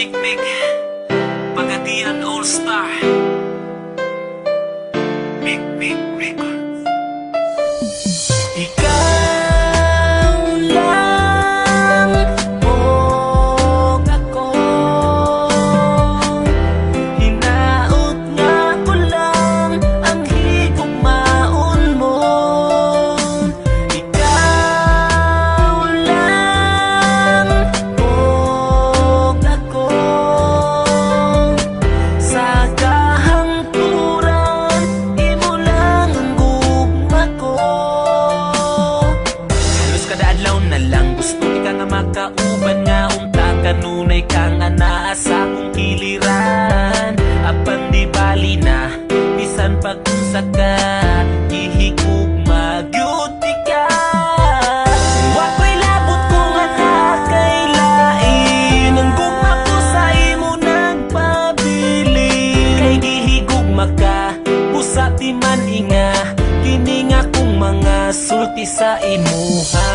Mikmik Pagadian All Star Mikmik Records. Ikaw lang o ako, hinaot nga ko lang ang higugmaon mo. Ikaw lang o ako, sa kahangturan imo lang ang gugma ko. Halos kada adlaw na lang gusto ka nga makauban nga unta kanunay ka nga naa sa akong kiliran. Apan di bali na bisan pag-usa ka gihigugma gyud ka. Wako'y labot ko nga nakailain ang gugma ko sa imo nagpabili. Kay gihigugma ka busa di man inga kini nga kung mga sulti sa imo ha.